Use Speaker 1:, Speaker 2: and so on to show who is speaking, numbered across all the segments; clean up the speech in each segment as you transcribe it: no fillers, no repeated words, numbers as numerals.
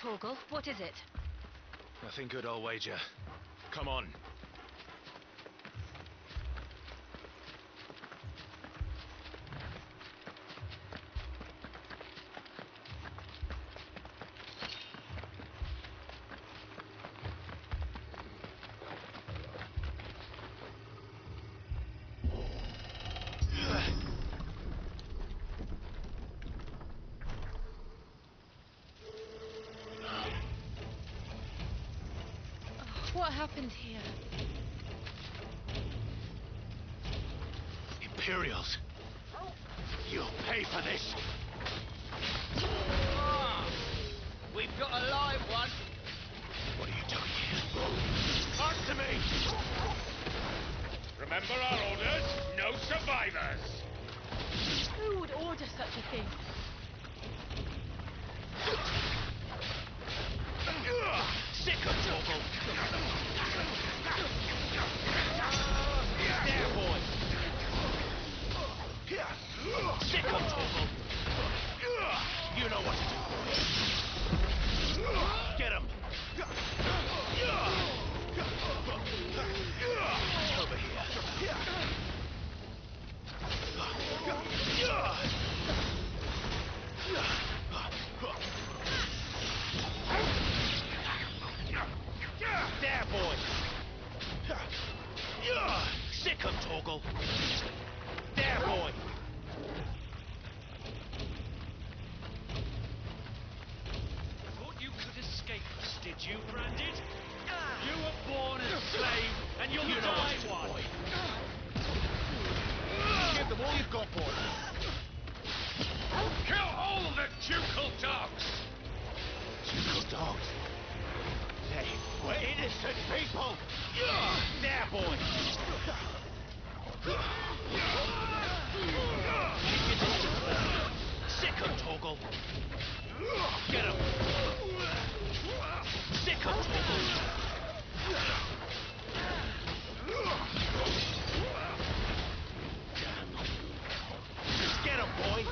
Speaker 1: Torgal, what is it?
Speaker 2: Nothing good, I'll wager. Come on.
Speaker 1: What happened here?
Speaker 2: Imperials! You'll pay for this!
Speaker 3: We've got a live one.
Speaker 2: What are you doing here? Answer me!
Speaker 4: Remember our orders? No survivors!
Speaker 1: Who would order such a thing?
Speaker 2: Sick of Torgal! There, boy! Sick of Torgal! You know what to do. Get him! Over here. There, boy! Sick of Torgal! There, boy!
Speaker 4: Thought you could escape us, did you, Branded? You were born a slave, and you'll
Speaker 2: You know
Speaker 4: die
Speaker 2: what to do,
Speaker 4: one.
Speaker 2: boy. Give them all you've got, boy.
Speaker 4: Kill all the ducal dogs!
Speaker 2: Ducal dogs? Hey, we're innocent people! There, boy! Sick of Torgal! Get him! Sick of Torgal! Get him, boy!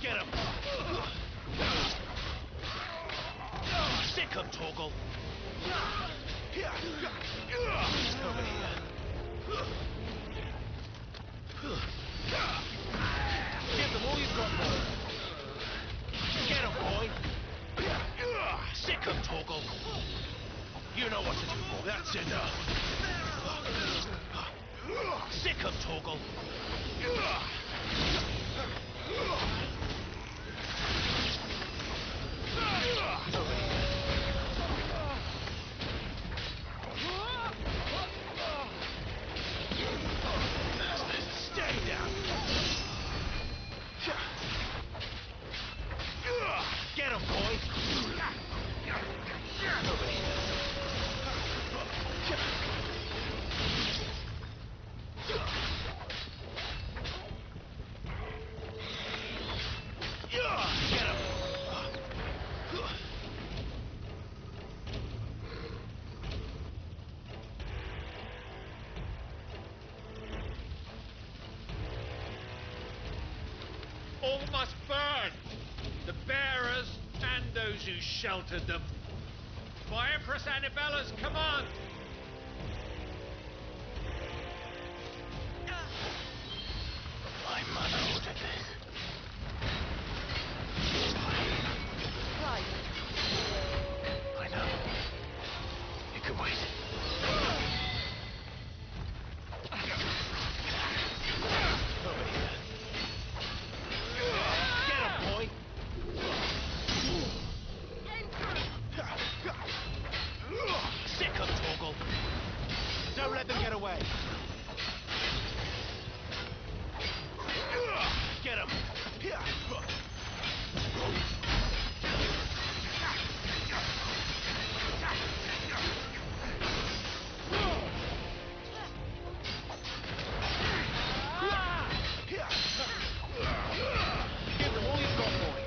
Speaker 2: Get him! Sick of Torgal! Over here. Give them all you've got, boy. Get him, boy! Sick of Torgal! You know what to do, boy. That's enough. Sick of Torgal! Over here. Stay down. Get him, boy. Over here. Get him.
Speaker 4: All must burn! The bearers and those who sheltered them. By Empress Annibella's command!
Speaker 2: My mother ordered this.
Speaker 1: Right.
Speaker 2: I know. You can wait. Over here. Get him, boy! Sick of Torgal! Don't let them get away! Get him! Give them all you've got, boy!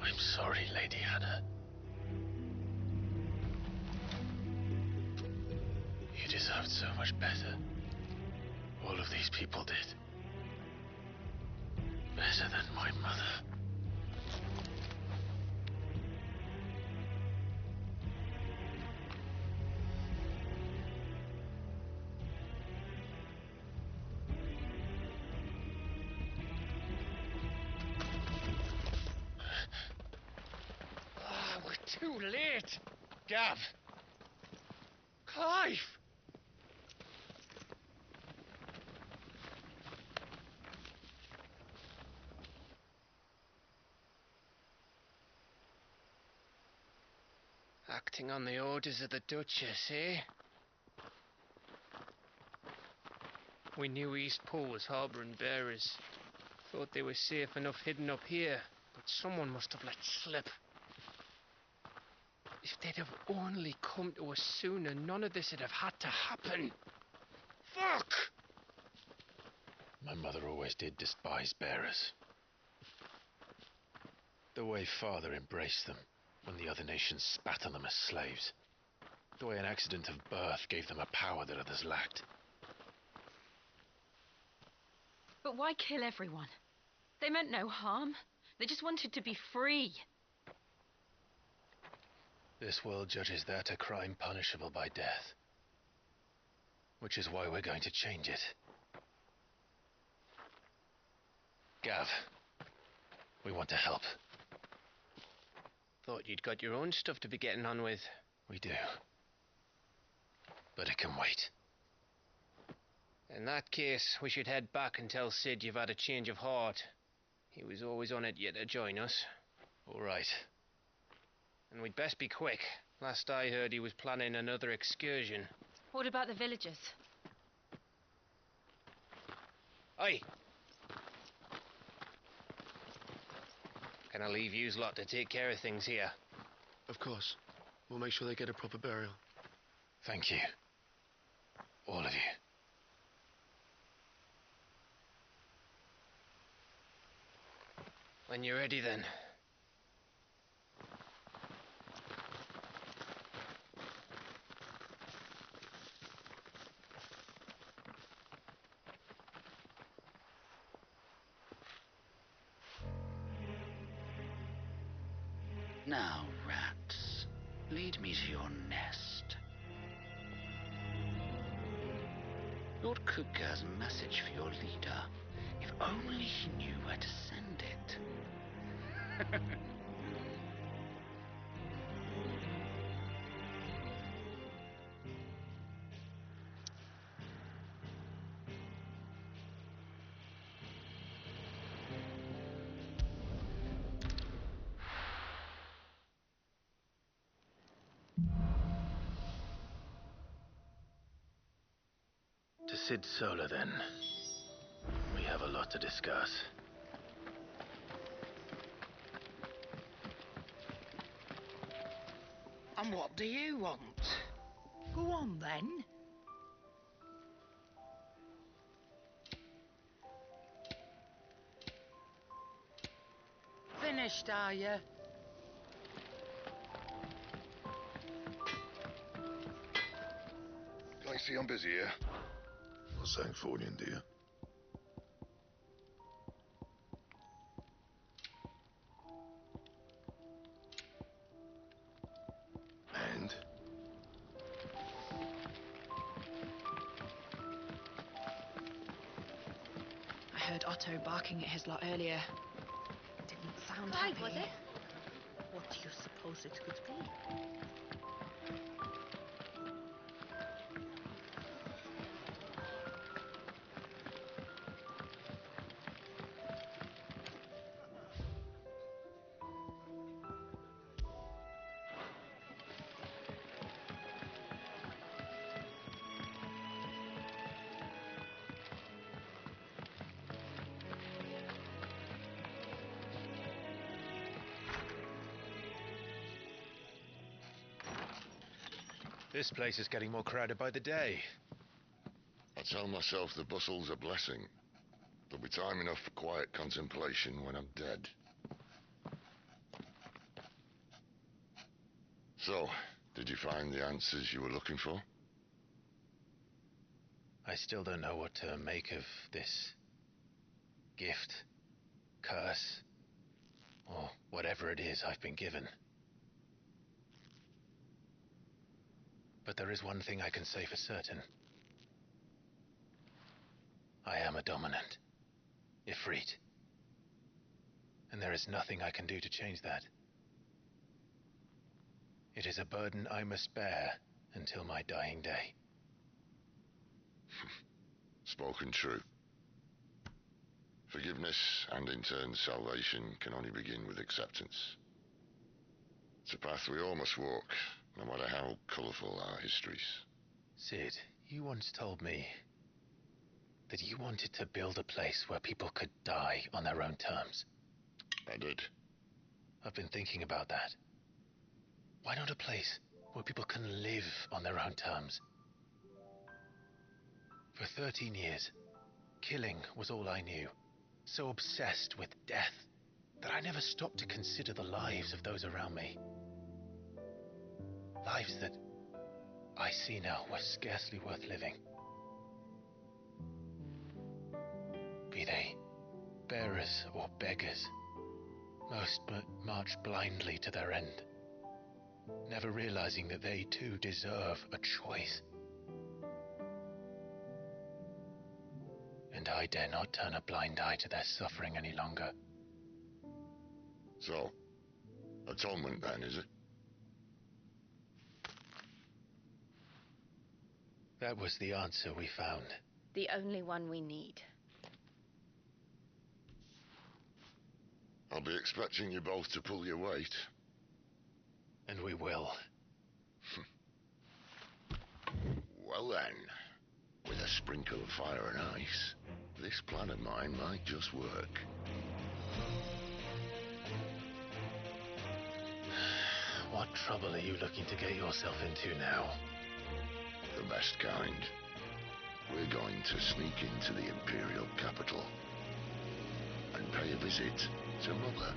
Speaker 5: I'm sorry, Lady Hannah. You deserved so much better. All of these people did. Better than my mother.
Speaker 2: We're too late.
Speaker 5: Gav!
Speaker 2: Clive! Acting on the orders of the Duchess, eh? We knew East Pool was harbouring bearers. Thought they were safe enough hidden up here, but someone must have let slip. If they'd have only come to us sooner, none of this would have had to happen. Fuck!
Speaker 5: My mother always did despise bearers. The way Father embraced them when the other nations spat on them as slaves. The way an accident of birth gave them a power that others lacked.
Speaker 1: But why kill everyone? They meant no harm. They just wanted to be free.
Speaker 5: This world judges that a crime punishable by death. Which is why we're going to change it. Gav, we want to help.
Speaker 2: Thought you'd got your own stuff to be getting on with.
Speaker 5: We do. But it can wait.
Speaker 2: In that case, we should head back and tell Sid you've had a change of heart. He was always on it yet to join us.
Speaker 5: All right.
Speaker 2: And we'd best be quick. Last I heard, he was planning another excursion.
Speaker 1: What about the villagers?
Speaker 2: Oi! Can I leave yous lot to take care of things here?
Speaker 6: Of course. We'll make sure they get a proper burial.
Speaker 5: Thank you. All of you.
Speaker 2: When you're ready, then.
Speaker 7: Now, rats, lead me to your nest. Lord Cook has a message for your leader. If only he knew where to send it.
Speaker 5: To Sid Solar, then. We have a lot to discuss.
Speaker 7: And what do you want? Go on, then. Finished, are you?
Speaker 8: I see I'm busy here. Not saying Fordian, do you? And?
Speaker 9: I heard Otto barking at his lot earlier. Didn't sound
Speaker 1: Clive,
Speaker 9: happy.
Speaker 1: was it?
Speaker 7: What do you suppose it could be?
Speaker 5: This place is getting more crowded by the day.
Speaker 8: I tell myself the bustle's a blessing. There'll be time enough for quiet contemplation when I'm dead. So, did you find the answers you were looking for?
Speaker 5: I still don't know what to make of this gift, curse, or whatever it is I've been given. But there is one thing I can say for certain. I am a dominant, Ifrit. And there is nothing I can do to change that. It is a burden I must bear until my dying day.
Speaker 8: Spoken true. Forgiveness and in turn salvation can only begin with acceptance. It's a path we all must walk, no matter how colourful our histories.
Speaker 5: Sid, you once told me that you wanted to build a place where people could die on their own terms.
Speaker 8: I did.
Speaker 5: I've been thinking about that. Why not a place where people can live on their own terms? For 13 years, killing was all I knew. So obsessed with death that I never stopped to consider the lives of those around me. Lives that I see now were scarcely worth living. Be they bearers or beggars, most march blindly to their end, never realizing that they too deserve a choice. And I dare not turn a blind eye to their suffering any longer.
Speaker 8: So, atonement then, is it?
Speaker 5: That was the answer we found.
Speaker 1: The only one we need.
Speaker 8: I'll be expecting you both to pull your weight.
Speaker 5: And we will.
Speaker 8: Well then, with a sprinkle of fire and ice, this plan of mine might just work.
Speaker 5: What trouble are you looking to get yourself into now?
Speaker 8: The best kind. We're going to sneak into the Imperial capital and pay a visit to Mother.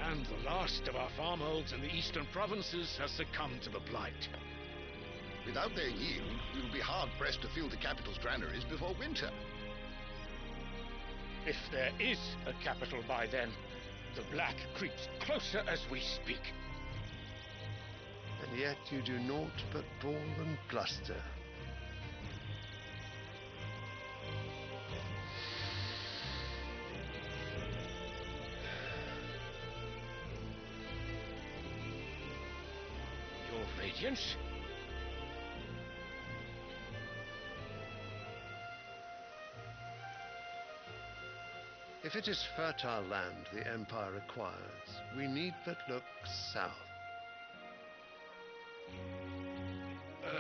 Speaker 4: And the last of our farmholds in the eastern provinces has succumbed to the blight.
Speaker 10: Without their yield, we will be hard-pressed to fill the capital's granaries before winter.
Speaker 4: If there is a capital by then, the black creeps closer as we speak.
Speaker 6: And yet you do naught but bawl and bluster.
Speaker 4: Your Radiance?
Speaker 6: If it is fertile land the Empire requires, we need but look south.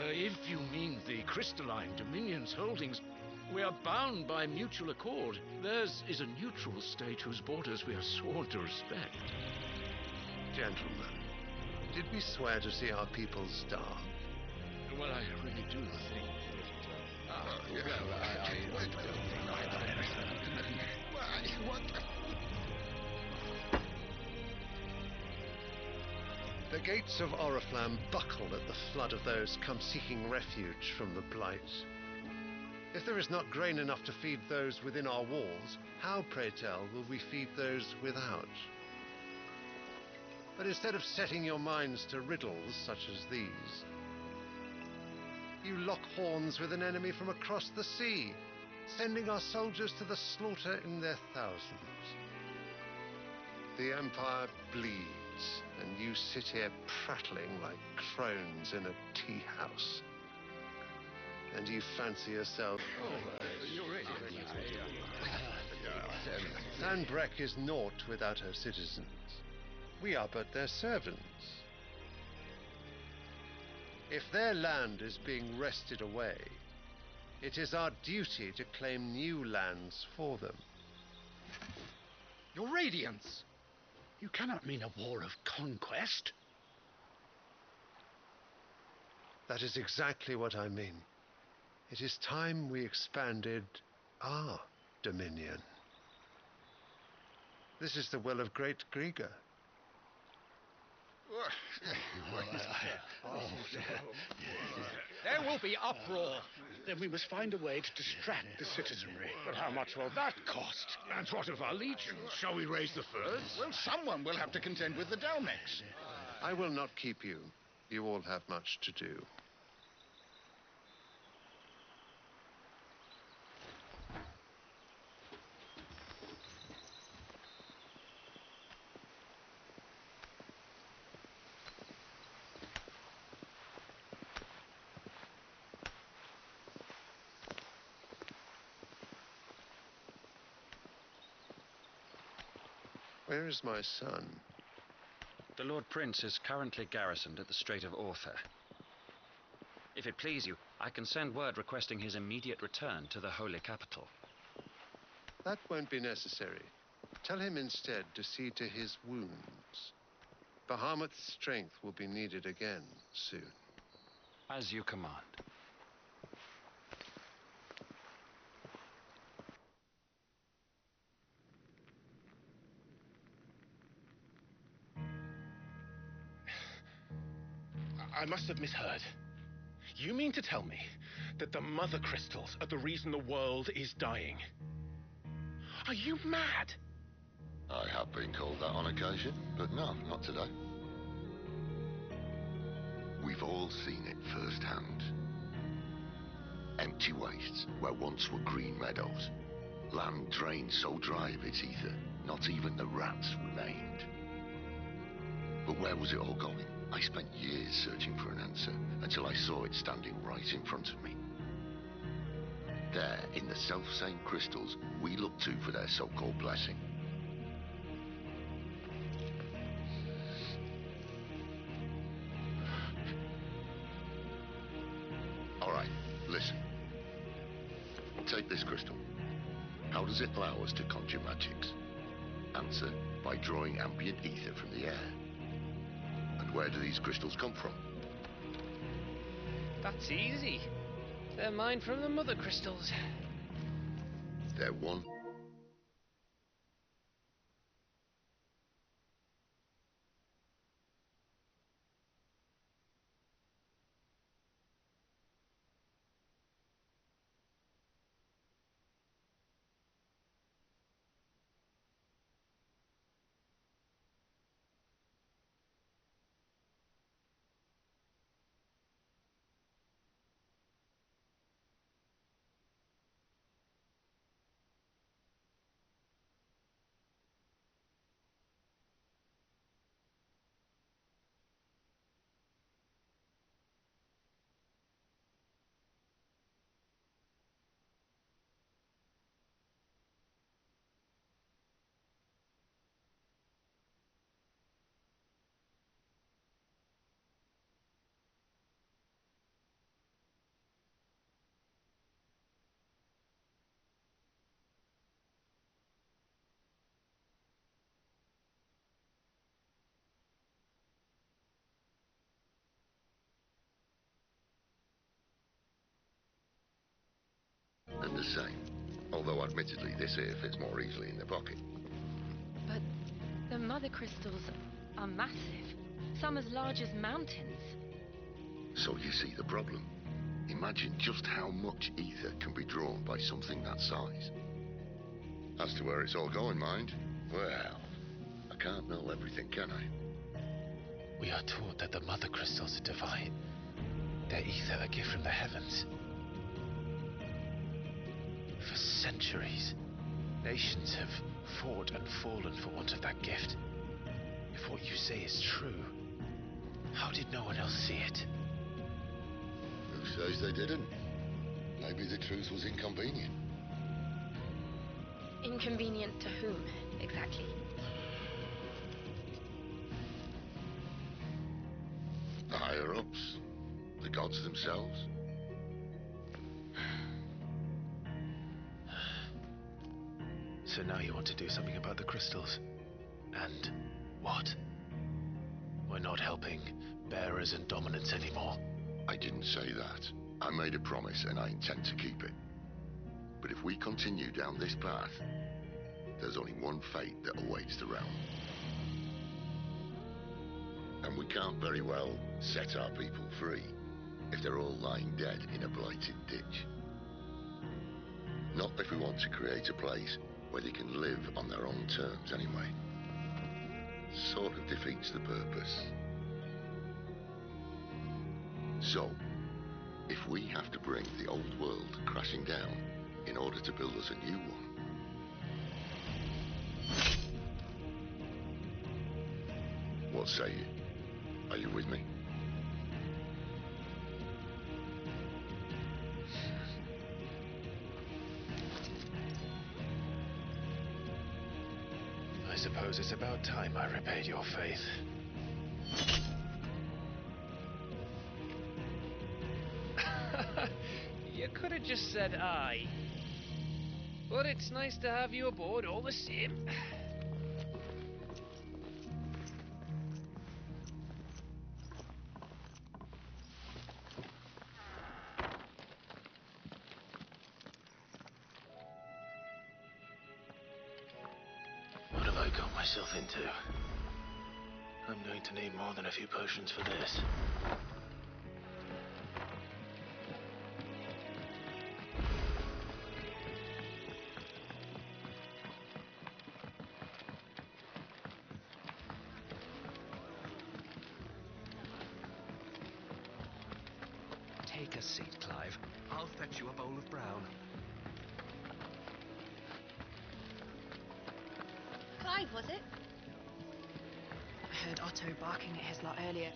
Speaker 4: If you mean the crystalline Dominion's holdings, we are bound by mutual accord. Theirs is a neutral state whose borders we are sworn to respect.
Speaker 6: Gentlemen, did we swear to see our people starve?
Speaker 4: Well, I really do think that...
Speaker 10: What?
Speaker 6: The gates of Oriflamme buckle at the flood of those come seeking refuge from the blight. If there is not grain enough to feed those within our walls, how, pray tell, will we feed those without? But instead of setting your minds to riddles such as these, you lock horns with an enemy from across the sea, sending our soldiers to the slaughter in their thousands. The Empire bleeds, and you sit here prattling like crones in a tea house. And you fancy yourself... Sanbreque is naught without her citizens. We are but their servants. If their land is being wrested away, it is our duty to claim new lands for them.
Speaker 4: Your radiance! You cannot mean a war of conquest.
Speaker 6: That is exactly what I mean. It is time we expanded our dominion. This is the will of great Grieger.
Speaker 4: There will be uproar. Then we must find a way to distract the citizenry. But how much will that cost? And what of our legions? Shall we raise the furs?
Speaker 10: Well, someone will have to contend with the Dalmex.
Speaker 6: I will not keep you. You all have much to do. Where is my son?
Speaker 11: The Lord Prince is currently garrisoned at the Strait of Orther. If it please you, I can send word requesting his immediate return to the Holy Capital.
Speaker 6: That won't be necessary. Tell him instead to see to his wounds. Bahamut's strength will be needed again soon.
Speaker 11: As you command.
Speaker 2: I must have misheard. You mean to tell me that the mother crystals are the reason the world is dying? Are you mad?
Speaker 8: I have been called that on occasion, but no, not today. We've all seen it firsthand. Empty wastes where once were green meadows. Land drained so dry of its ether, not even the rats remained. But where was it all going? I spent years searching for an answer until I saw it standing right in front of me. There, in the self-same crystals we look to for their so-called blessing. All right, listen. Take this crystal. How does it allow us to conjure magics? Answer, by drawing ambient ether from the air. And where do these crystals come from?
Speaker 3: That's easy. They're mined from the mother crystals.
Speaker 8: They're one. And the same. Although admittedly this here fits more easily in the pocket.
Speaker 1: But the mother crystals are massive. Some as large as mountains.
Speaker 8: So you see the problem. Imagine just how much ether can be drawn by something that size. As to where it's all going, mind, well, I can't know everything, can I?
Speaker 5: We are taught that the mother crystals are divine. Their ether a gift from the heavens. For centuries, nations have fought and fallen for want of that gift. If what you say is true, how did no one else see it?
Speaker 8: Who says they didn't? Maybe the truth was inconvenient.
Speaker 1: Inconvenient to whom, exactly?
Speaker 8: The higher-ups, the gods themselves.
Speaker 5: So now you want to do something about the crystals. And what? We're not helping bearers and dominants anymore.
Speaker 8: I didn't say that. I made a promise and I intend to keep it. But if we continue down this path, there's only one fate that awaits the realm. And we can't very well set our people free if they're all lying dead in a blighted ditch. Not if we want to create a place where they can live on their own terms anyway. Sort of defeats the purpose. So, if we have to bring the old world crashing down in order to build us a new one, what say you? Are you with me?
Speaker 5: I suppose it's about time I repaid your faith.
Speaker 3: You could have just said aye. But it's nice to have you aboard all the same.
Speaker 5: What have I got myself into? I'm going to need more than a few potions for this.
Speaker 2: Take a seat, Clive. I'll fetch you a bowl of brown.
Speaker 9: Clive, was it? I heard Otto barking at his lot earlier.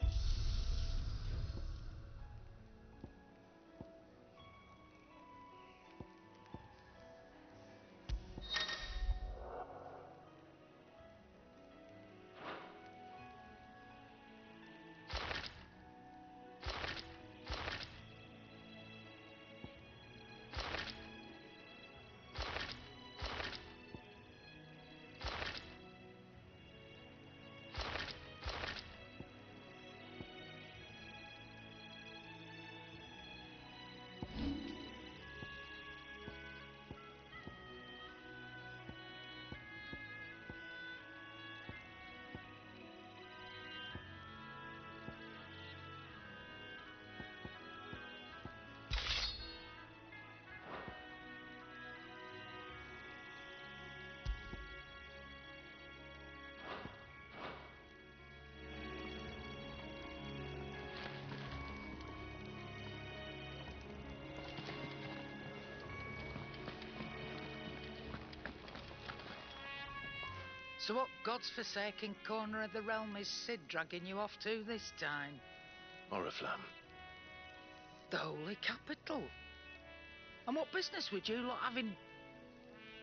Speaker 12: So what God's forsaken corner of the realm is Sid dragging you off to this time?
Speaker 5: Oriflamme.
Speaker 12: The Holy Capital. And what business would you lot having...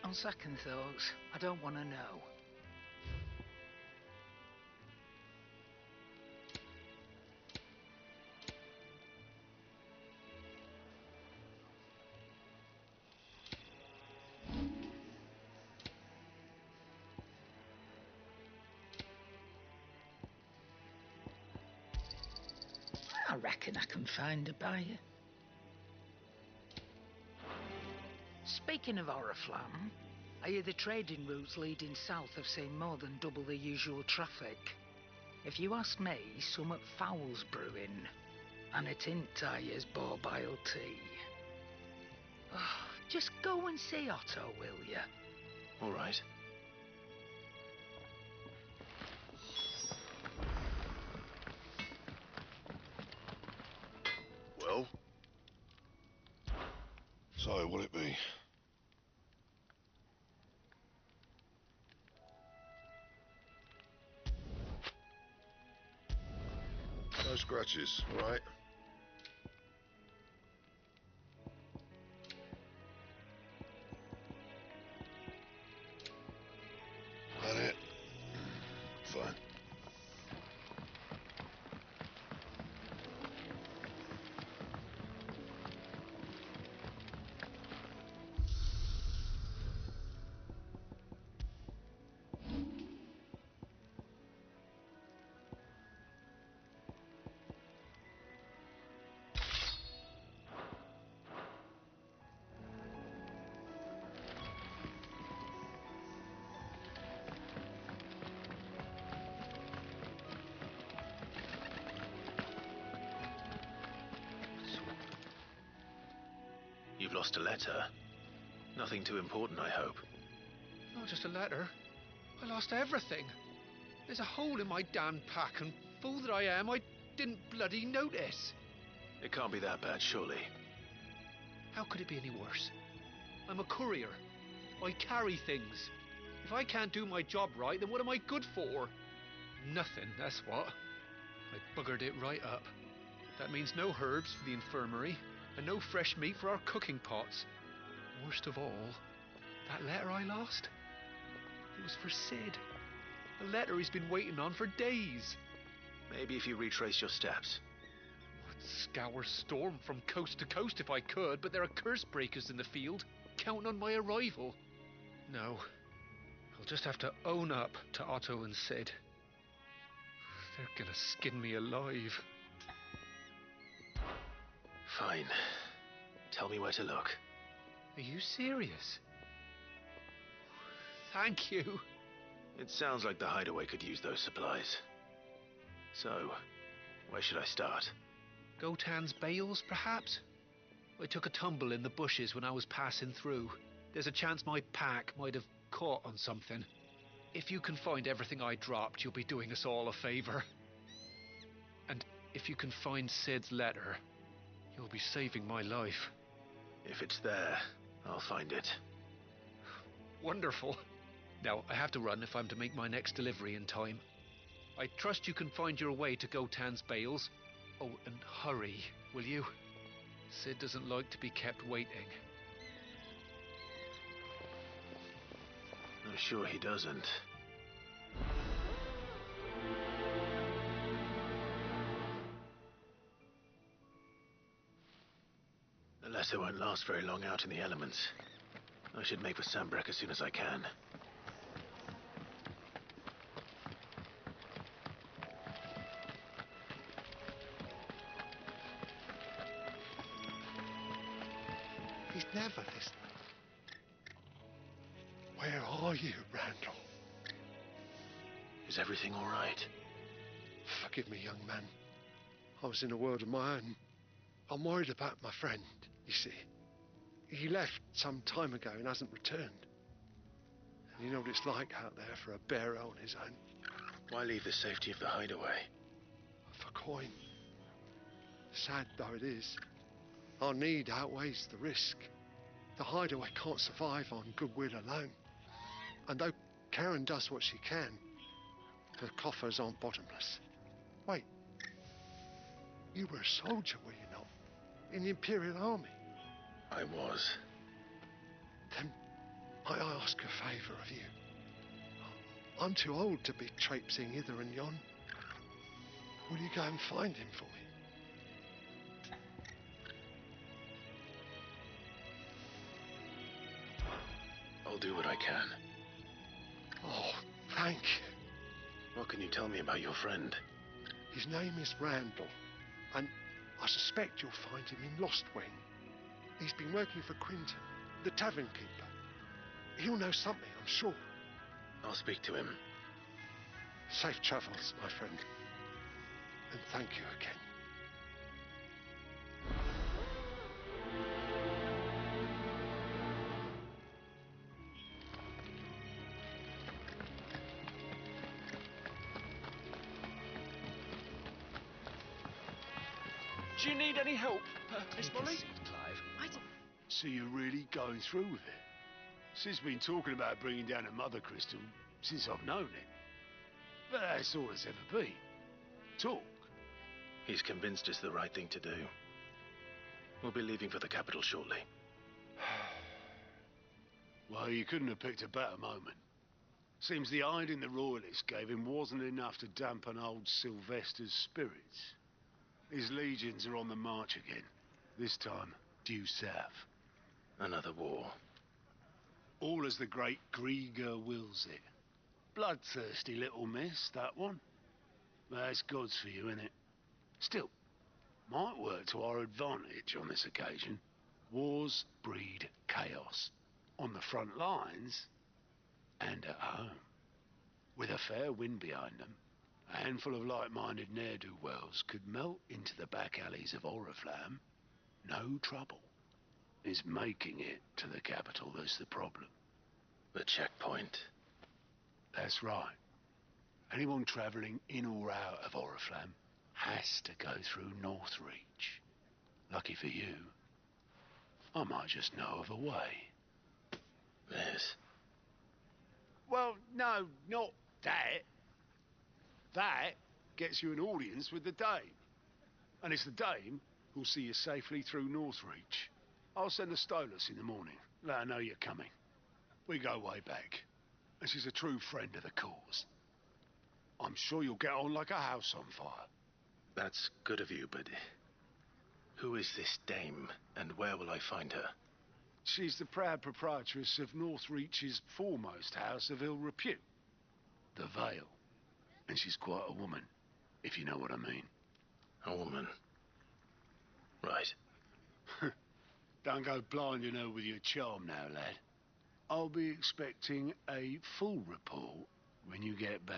Speaker 12: On second thoughts, I don't want to know. I reckon I can find a buyer. Speaking of Oriflamme, I hear the trading routes leading south have seen more than double the usual traffic. If you ask me, some at foul's brewing, and it ain't Tyre's borbile tea. Oh, just go and see Otto, will you?
Speaker 5: All right.
Speaker 8: Well? So, what'll it be? No scratches, all right? That it? Fine.
Speaker 5: lost a letter. Nothing too important, I hope.
Speaker 6: Not just a letter. I lost everything. There's a hole in my damn pack, and fool that I am, I didn't bloody notice.
Speaker 5: It can't be that bad, surely.
Speaker 6: How could it be any worse? I'm a courier. I carry things. If I can't do my job right, then what am I good for? Nothing, that's what. I buggered it right up. That means no herbs for the infirmary, and no fresh meat for our cooking pots. Worst of all, that letter I lost, it was for Sid. A letter he's been waiting on for days.
Speaker 5: Maybe if you retrace your steps.
Speaker 6: I'd scour Storm from coast to coast if I could, but there are curse breakers in the field, counting on my arrival. No, I'll just have to own up to Otto and Sid. They're gonna skin me alive.
Speaker 5: Fine. Tell me where to look.
Speaker 6: Are you serious? Thank you.
Speaker 5: It sounds like the hideaway could use those supplies. So, where should I start?
Speaker 6: Gotan's bales, perhaps? I took a tumble in the bushes when I was passing through. There's a chance my pack might have caught on something. If you can find everything I dropped, you'll be doing us all a favor. And if you can find Sid's letter, you'll be saving my life.
Speaker 5: If it's there, I'll find it.
Speaker 6: Wonderful. Now, I have to run if I'm to make my next delivery in time. I trust you can find your way to Gotan's bales. Oh, and hurry, will you? Sid doesn't like to be kept waiting.
Speaker 5: I'm sure he doesn't. The letter won't last very long out in the elements. I should make for Sambrek as soon as I can.
Speaker 6: He's never listening. Where are you, Randall?
Speaker 5: Is everything all right?
Speaker 6: Forgive me, young man. I was in a world of my own. I'm worried about my friend, you see. He left some time ago and hasn't returned. And you know what it's like out there for a bearer on his own.
Speaker 5: Why leave the safety of the hideaway?
Speaker 6: For coin. Sad though it is, our need outweighs the risk. The hideaway can't survive on goodwill alone. And though Karen does what she can, the coffers aren't bottomless. Wait, you were a soldier, were you not? In the Imperial Army?
Speaker 5: I was.
Speaker 6: Then might I ask a favour of you? I'm too old to be traipsing hither and yon. Will you go and find him for me?
Speaker 5: I'll do what I can.
Speaker 6: Oh, thank you.
Speaker 5: What can you tell me about your friend?
Speaker 6: His name is Randall, and I suspect you'll find him in Lost Wing. He's been working for Quinton, the tavern keeper. He'll know something, I'm sure.
Speaker 5: I'll speak to him.
Speaker 6: Safe travels, my friend. And thank you again.
Speaker 3: Do you need any help, Miss Molly?
Speaker 9: I don't...
Speaker 13: So you're really going through with it? Sid's been talking about bringing down a mother crystal since I've known it. But that's all it's ever been. Talk.
Speaker 5: He's convinced it's the right thing to do. We'll be leaving for the capital shortly.
Speaker 13: Well, you couldn't have picked a better moment. Seems the hiding the royalists gave him wasn't enough to dampen old Sylvester's spirits. His legions are on the march again, this time due south.
Speaker 5: Another war.
Speaker 13: All as the great Grieger wills it. Bloodthirsty little miss, that one. That's God's for you, innit? Still, might work to our advantage on this occasion. Wars breed chaos. On the front lines, and at home. With a fair wind behind them, a handful of like-minded ne'er-do-wells could melt into the back alleys of Oriflamme. No trouble. It's making it to the capital that's the problem.
Speaker 5: The checkpoint.
Speaker 13: That's right. Anyone travelling in or out of Oriflamme has to go through Northreach. Lucky for you, I might just know of a way.
Speaker 5: Yes.
Speaker 13: Well, no, not that. That gets you an audience with the Dame. And it's the Dame who'll see you safely through Northreach. I'll send a Stolas in the morning. Let her know you're coming. We go way back. And she's a true friend of the cause. I'm sure you'll get on like a house on fire.
Speaker 5: That's good of you, but who is this dame, and where will I find her?
Speaker 13: She's the proud proprietress of Northreach's foremost house of ill repute, the Vale. And she's quite a woman, if you know what I mean.
Speaker 5: A woman. Right.
Speaker 13: Don't go blinding her with your charm now, lad. I'll be expecting a full report when you get back.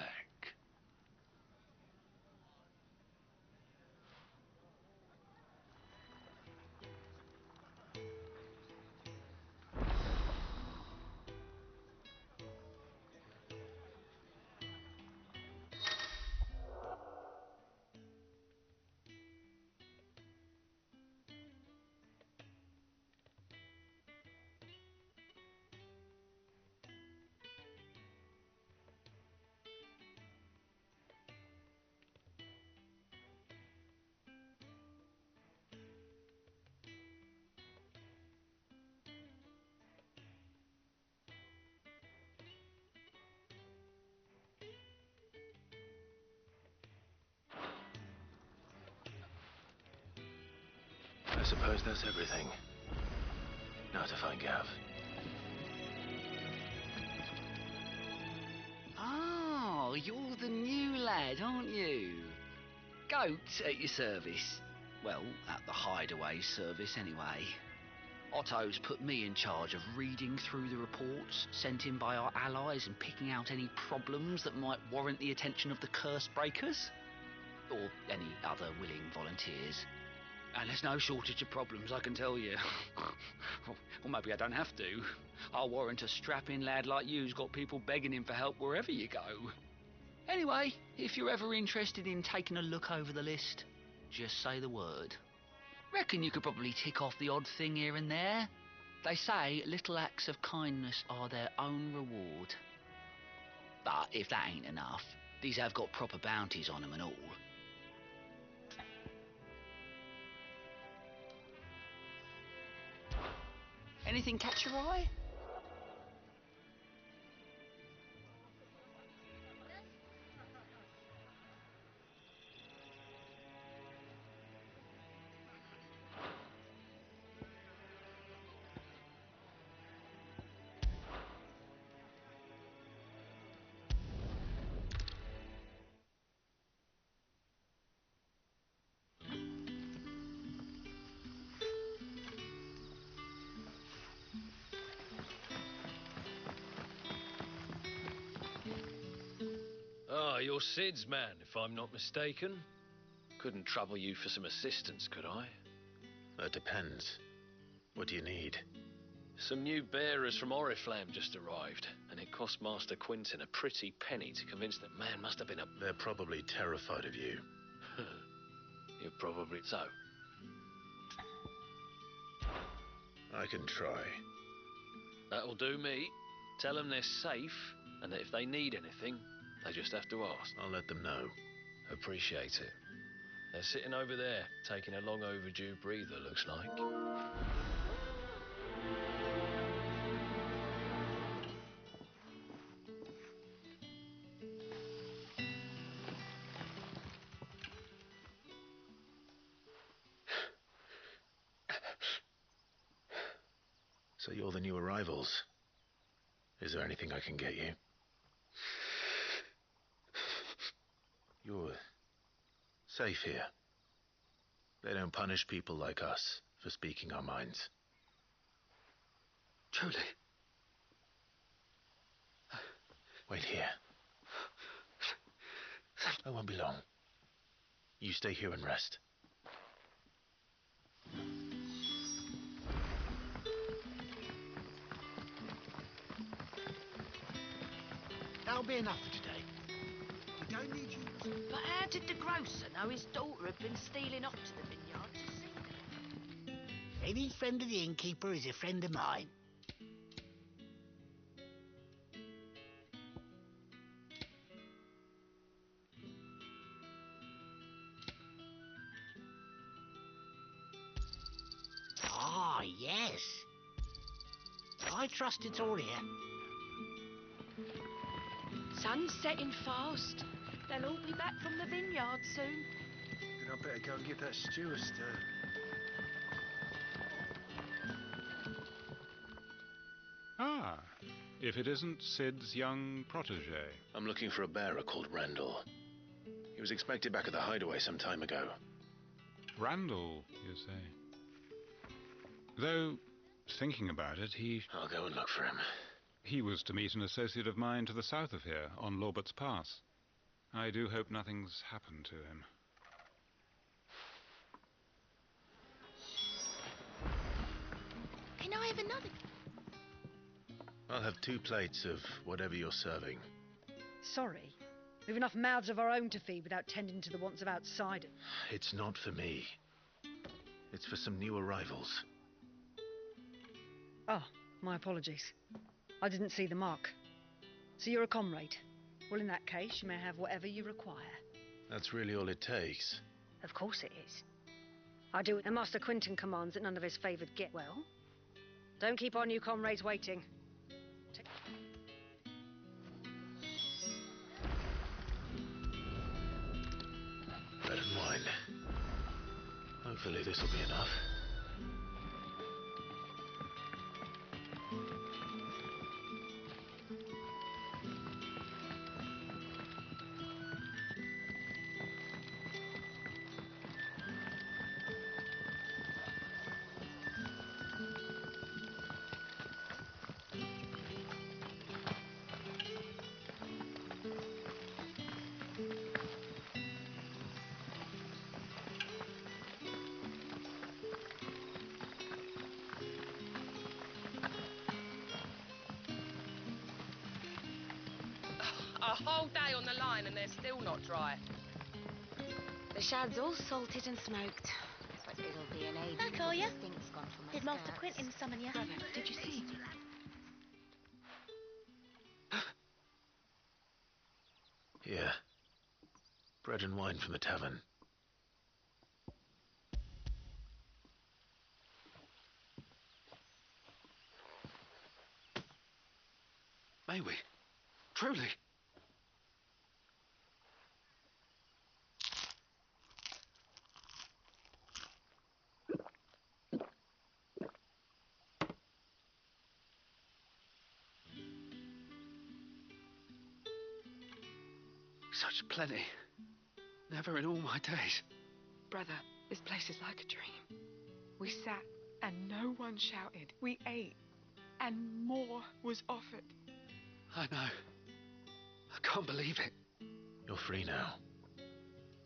Speaker 5: I suppose that's everything. Now to find Gav.
Speaker 7: Oh, you're the new lad, aren't you? Goat at your service. Well, at the hideaway service anyway. Otto's put me in charge of reading through the reports sent in by our allies and picking out any problems that might warrant the attention of the curse breakers. Or any other willing volunteers. And there's no shortage of problems, I can tell you. Or maybe I don't have to. I'll warrant a strapping lad like you's got people begging him for help wherever you go. Anyway, if you're ever interested in taking a look over the list, just say the word. Reckon you could probably tick off the odd thing here and there. They say little acts of kindness are their own reward. But if that ain't enough, these have got proper bounties on them and all. Anything catch your eye?
Speaker 3: Ah, you're Sid's man, if I'm not mistaken. Couldn't trouble you for some assistance, could I?
Speaker 5: That depends. What do you need?
Speaker 3: Some new bearers from Oriflamme just arrived, and it cost Master Quinton a pretty penny to convince that man must have been a...
Speaker 5: They're probably terrified of you.
Speaker 3: You're probably so.
Speaker 5: I can try.
Speaker 3: That'll do me. Tell them they're safe, and that if they need anything, they just have to ask.
Speaker 5: I'll let them know.
Speaker 3: Appreciate it. They're sitting over there, taking a long overdue breather, looks like.
Speaker 5: So you're the new arrivals. Is there anything I can get you? You're safe here. They don't punish people like us for speaking our minds.
Speaker 7: Truly.
Speaker 5: Wait here. I won't be long. You stay here and rest.
Speaker 13: That'll be enough for today. We don't need you.
Speaker 9: But how did the grocer know his daughter had been stealing up to the vineyard to see them?
Speaker 13: Any friend of the innkeeper is a friend of mine. Ah, yes. I trust it's all here.
Speaker 9: Sun's setting fast. They'll all be back from the vineyard soon.
Speaker 14: Then I better go and get that stew astir.
Speaker 15: Ah, if it isn't Sid's young protege.
Speaker 5: I'm looking for a bearer called Randall. He was expected back at the hideaway some time ago.
Speaker 15: Randall, you say? Though, thinking about it,
Speaker 5: I'll go and look for him.
Speaker 15: He was to meet an associate of mine to the south of here, on Lorbert's Pass. I do hope nothing's happened to him.
Speaker 9: Can I have another?
Speaker 5: I'll have 2 plates of whatever you're serving.
Speaker 16: Sorry. We've enough mouths of our own to feed without tending to the wants of outsiders.
Speaker 5: It's not for me. It's for some new arrivals.
Speaker 16: Oh, my apologies. I didn't see the mark. So you're a comrade. Well, in that case, you may have whatever you require.
Speaker 5: That's really all it takes.
Speaker 16: Of course it is. I do what Master Quinton commands that none of his favoured get well. Don't keep our new comrades waiting.
Speaker 5: Bread and wine. Hopefully this will be enough.
Speaker 17: A whole day on the line and they're still not dry.
Speaker 18: The shad's all salted and smoked, but it'll be an age
Speaker 19: Back,
Speaker 18: before
Speaker 19: are ya?
Speaker 18: the stink's gone from my
Speaker 19: Did Master
Speaker 18: skirts.
Speaker 19: Quinton summon you?
Speaker 9: Brother, did you see?
Speaker 5: Here. Bread and wine from the tavern.
Speaker 7: May we? Truly? Such plenty. Never in all my days.
Speaker 20: Brother, this place is like a dream. We sat and no one shouted. We ate and more was offered.
Speaker 7: I know. I can't believe it.
Speaker 5: You're free now.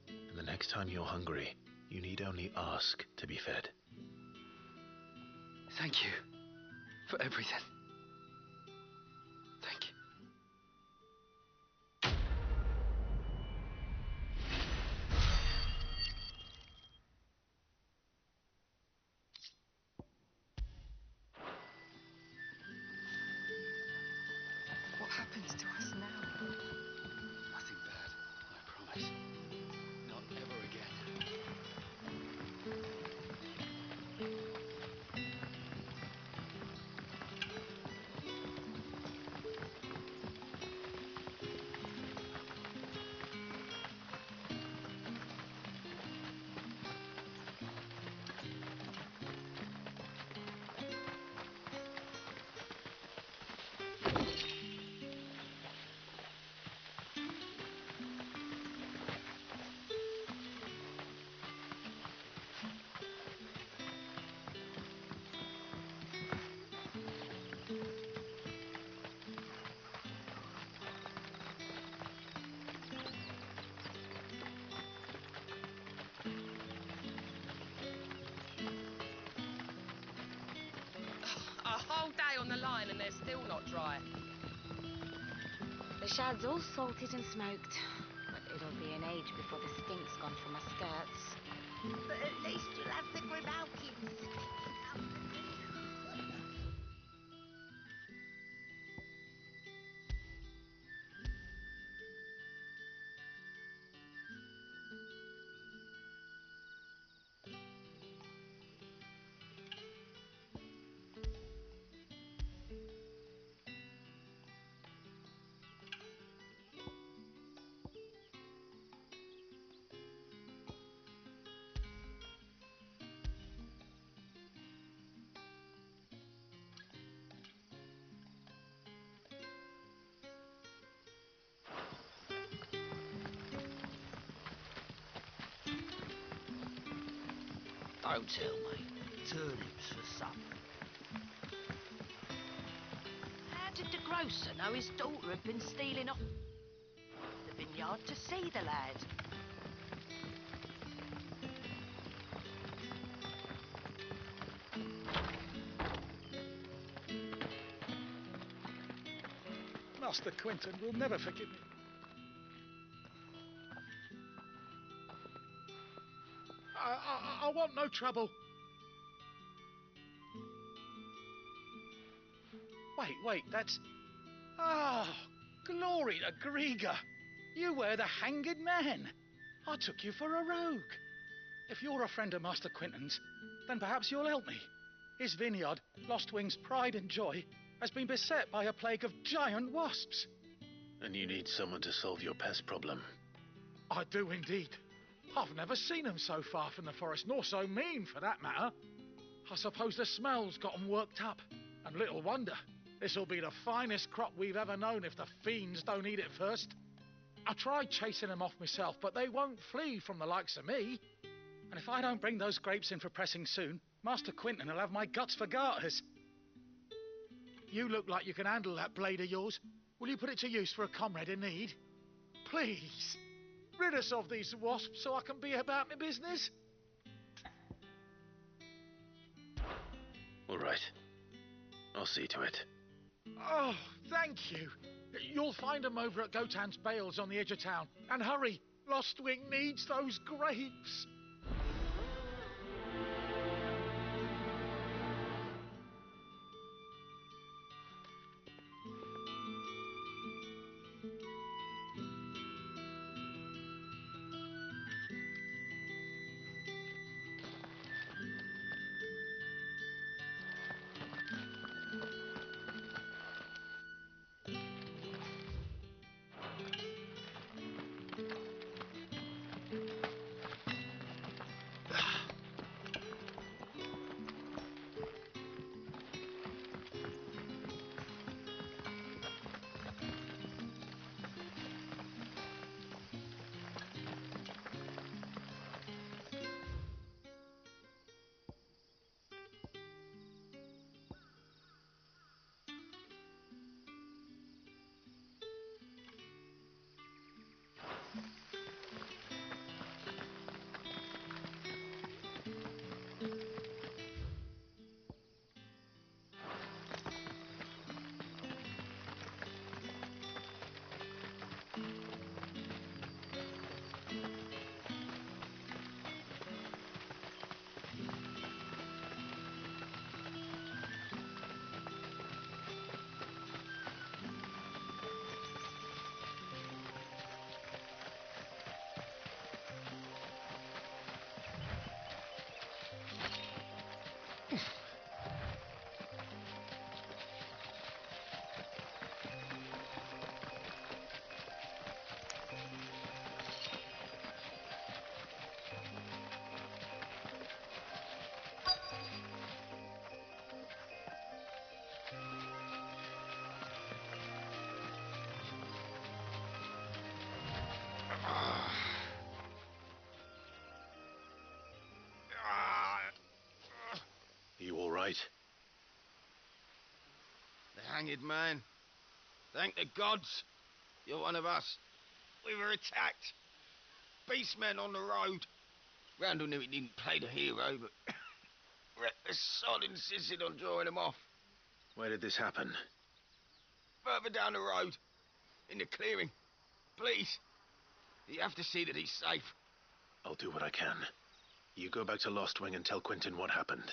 Speaker 5: And the next time you're hungry, you need only ask to be fed.
Speaker 7: Thank you for everything. Thank you.
Speaker 20: What happens to us now?
Speaker 7: Nothing bad, I promise. Not ever again.
Speaker 17: A whole day on the line and they're still not dry.
Speaker 18: The shad's all salted and smoked, but it'll be an age before the stink's gone from my skirts.
Speaker 2: But at least you'll have the Grimalkins sticking up
Speaker 7: Don't tell me. Turnips for supper. How did the grocer know his daughter had been stealing off the vineyard to see the lad?
Speaker 12: Master Quentin will never forgive me. I want no trouble. Wait, that's... Ah, glory to Grieger. You were the hanged man. I took you for a rogue. If you're a friend of Master Quentin's, then perhaps you'll help me. His vineyard, Lost Wing's pride and joy, has been beset by a plague of giant wasps.
Speaker 5: And you need someone to solve your pest problem.
Speaker 12: I do indeed. I've never seen them so far from the forest, nor so mean for that matter. I suppose the smell's got 'em worked up. And little wonder. This'll be the finest crop we've ever known if the fiends don't eat it first. I tried chasing them off myself, but they won't flee from the likes of me. And if I don't bring those grapes in for pressing soon, Master Quentin will have my guts for garters. You look like you can handle that blade of yours. Will you put it to use for a comrade in need? Please, rid us of these wasps so I can be about my business.
Speaker 5: All right. I'll see to it.
Speaker 12: Oh, thank you. You'll find them over at Gotan's Bales on the edge of town. And hurry, Lost Wing needs those grapes.
Speaker 5: You all right?
Speaker 10: The hanged man. Thank the gods. You're one of us. We were attacked. Beastmen on the road. Randall knew he didn't play the hero, but the sod insisted on drawing him off.
Speaker 5: Where did this happen?
Speaker 10: Further down the road. In the clearing. Please. You have to see that he's safe.
Speaker 5: I'll do what I can. You go back to Lost Wing and tell Quentin what happened.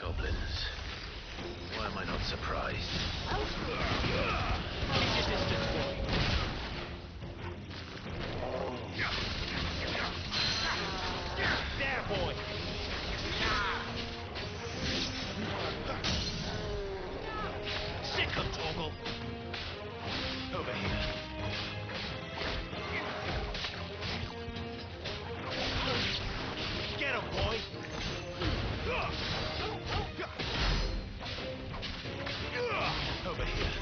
Speaker 5: Goblins. Why am I not surprised?
Speaker 2: Keep your distance, boy. There, boy.
Speaker 10: Sick of Torgal.
Speaker 5: Over here.
Speaker 2: Get him, boy.
Speaker 5: Over here.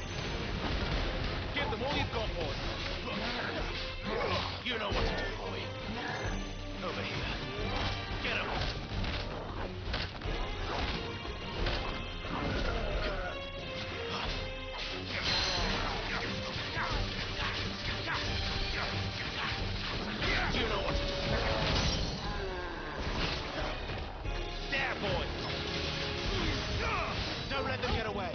Speaker 2: Give them all you've got, boy.
Speaker 5: You know what to do, boy. Over here. Get him.
Speaker 2: You know what to do. There, boy. Don't let them get away.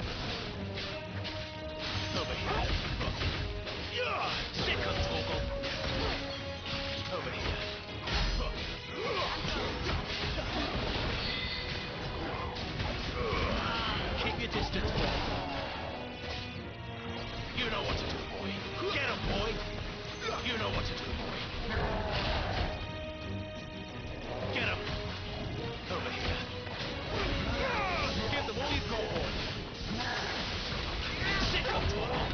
Speaker 5: Over here.
Speaker 2: Sick of Torgal.
Speaker 5: Over here.
Speaker 2: Keep your distance, boy.
Speaker 5: You know what to do, boy.
Speaker 2: Get him, boy.
Speaker 5: You know what to do, boy.
Speaker 2: Get him.
Speaker 5: Over here.
Speaker 2: Give them all you've got, boy.
Speaker 5: Sick of Torgal.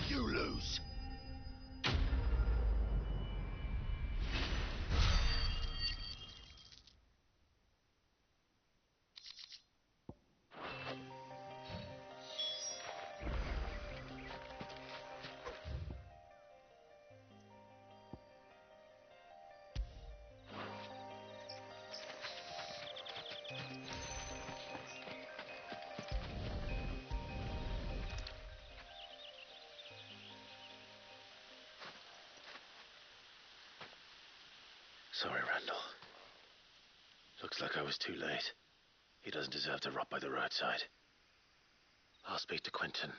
Speaker 5: You lose. Sorry, Randall. Looks like I was too late. He doesn't deserve to rot by the roadside. I'll speak to Quentin.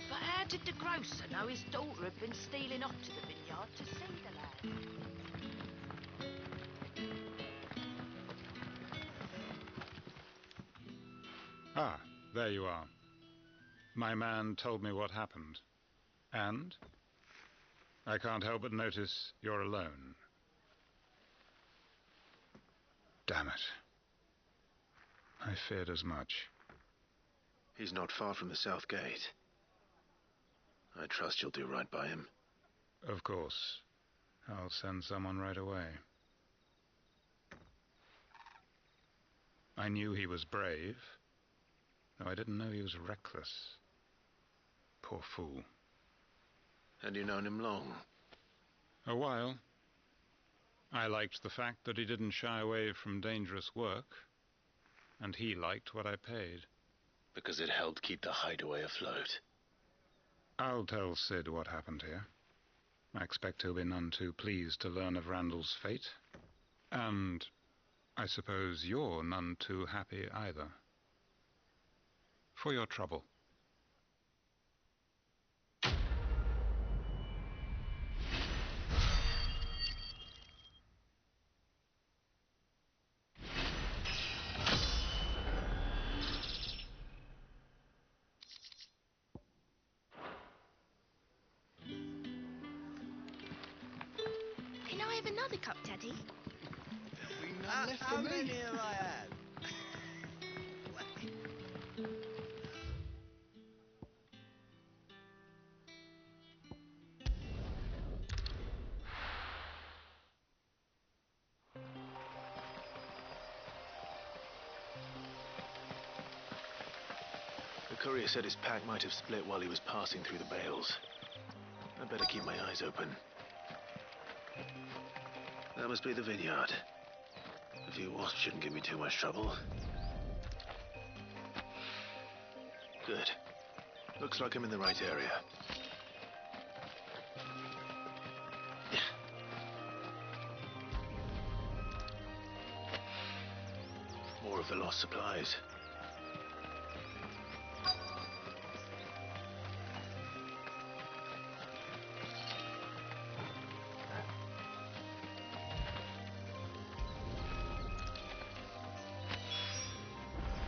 Speaker 19: But how did the grocer know his daughter had been stealing off to the vineyard to see the lad?
Speaker 15: Ah, there you are. My man told me what happened. And I can't help but notice you're alone. Damn it. I feared as much.
Speaker 5: He's not far from the south gate. I trust you'll do right by him.
Speaker 15: Of course. I'll send someone right away. I knew he was brave, though I didn't know he was reckless. Poor fool.
Speaker 5: And you known him long?
Speaker 15: A while. I liked the fact that he didn't shy away from dangerous work, and he liked what I paid.
Speaker 5: Because it helped keep the hideaway afloat.
Speaker 15: I'll tell Sid what happened here. I expect he'll be none too pleased to learn of Randall's fate. And I suppose you're none too happy either. For your trouble.
Speaker 9: have another cup, Daddy?
Speaker 10: There'll be none left for
Speaker 2: How
Speaker 10: me.
Speaker 2: many have I had?
Speaker 5: The courier said his pack might have split while he was passing through the bales. I better keep my eyes open. That must be the vineyard. A few wasps shouldn't give me too much trouble. Good. Looks like I'm in the right area. More of the lost supplies.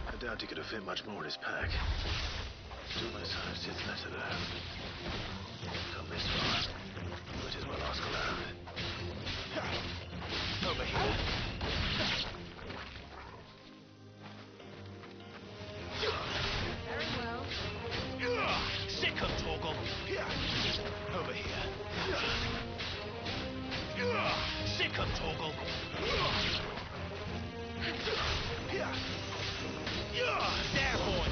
Speaker 5: I doubt he could have fit much more in his pack. Almost sized his letter there. Come this far. Might as well ask around. Over here.
Speaker 1: Very well.
Speaker 2: Sick of Torgal. Over here. Sick of Torgal. There, boy.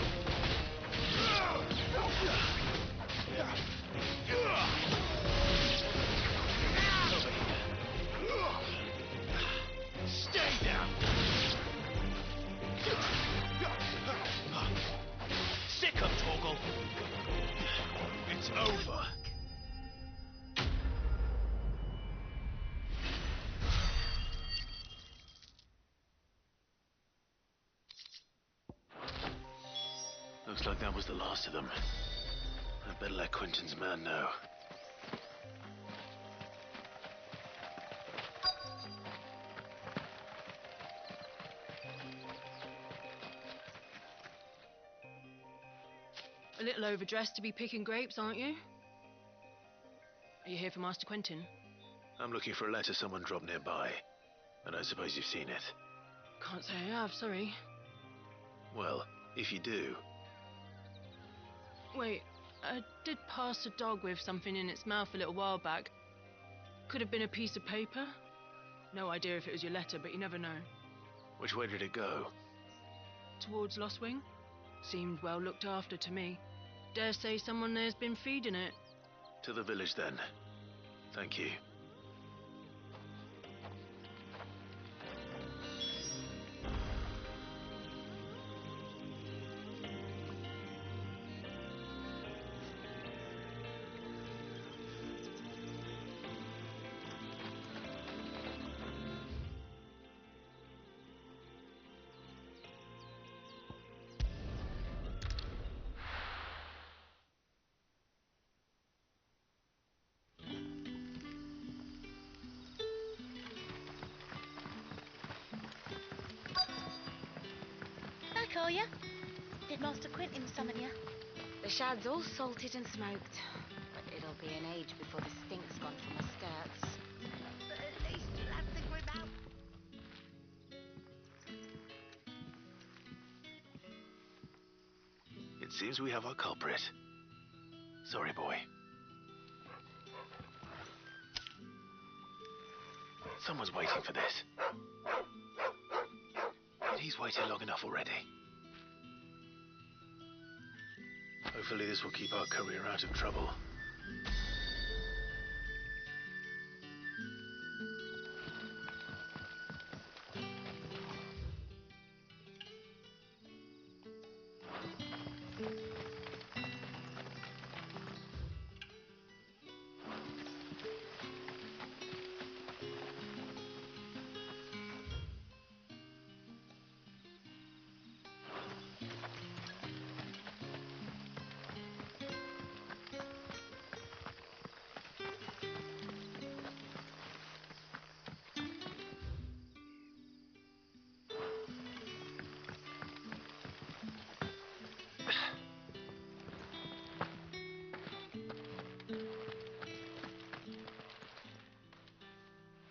Speaker 2: Stay down. Sick of Torgal. It's over.
Speaker 5: Looks like that was the last of them. I'd better let Quentin's man know.
Speaker 1: A little overdressed to be picking grapes, aren't you? Are you here for Master Quentin?
Speaker 5: I'm looking for a letter someone dropped nearby. And I suppose you've seen it.
Speaker 1: Can't say I have, sorry.
Speaker 5: Well, if you do,
Speaker 1: Wait, I did pass a dog with something in its mouth a little while back. Could have been a piece of paper. No idea if it was your letter, but you never know.
Speaker 5: which way did it go?
Speaker 1: Towards Lostwing? Seemed well looked after to me. Dare say someone there's been feeding it.
Speaker 5: To the village then. Thank you.
Speaker 9: Back, are ya? Did Master Quentin summon ya?
Speaker 18: The shad's all salted and smoked, but it'll be an age before the stink's gone from my skirts.
Speaker 19: But at least you'll have the grip out.
Speaker 5: It seems we have our culprit. Sorry, boy. Someone's waiting for this. He's waited long enough already. Hopefully this will keep our courier out of trouble.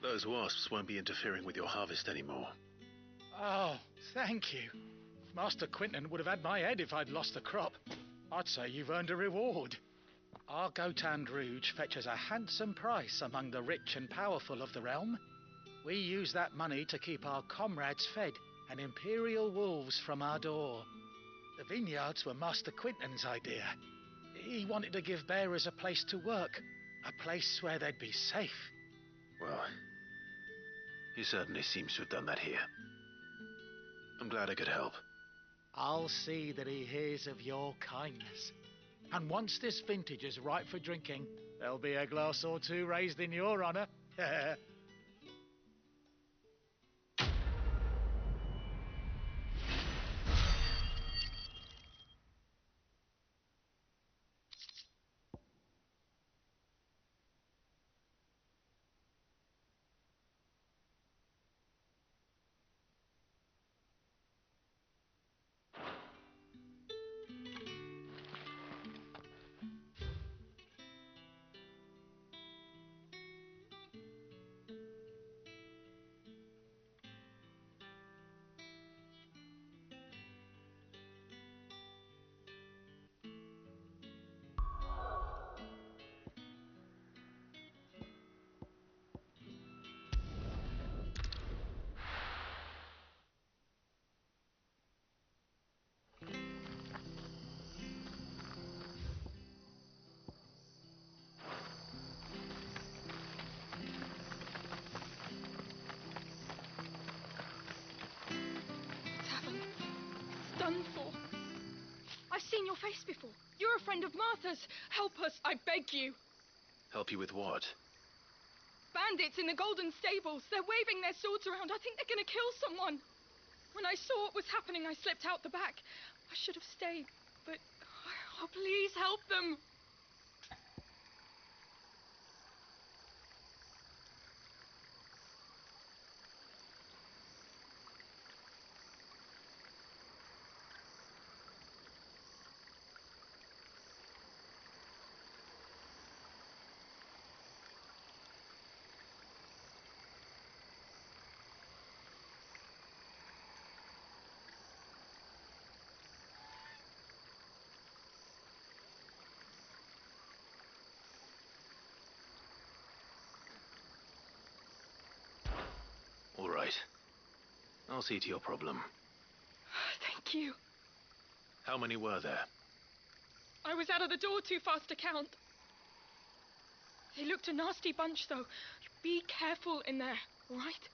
Speaker 5: Those wasps won't be interfering with your harvest anymore.
Speaker 12: Oh, thank you. Master Quinton would have had my head if I'd lost the crop. I'd say you've earned a reward. Our Gotand Rouge fetches a handsome price among the rich and powerful of the realm. We use that money to keep our comrades fed and imperial wolves from our door. The vineyards were Master Quinton's idea. He wanted to give bearers a place to work, a place where they'd be safe.
Speaker 5: Well, he certainly seems to have done that here. I'm glad I could help.
Speaker 12: I'll see that he hears of your kindness. And once this vintage is ripe for drinking, there'll be a glass or two raised in your honour.
Speaker 20: Done for. I've seen your face before. You're a friend of Martha's. Help us, I beg you.
Speaker 5: Help you with what?
Speaker 20: Bandits in the Golden Stables. They're waving their swords around. I think they're going to kill someone. When I saw what was happening, I slipped out the back. I should have stayed, but... Oh, please help them.
Speaker 5: All right. I'll see to your problem.
Speaker 20: Thank you.
Speaker 5: How many were there?
Speaker 20: I was out of the door too fast to count. They looked a nasty bunch, though. Be careful in there, all right?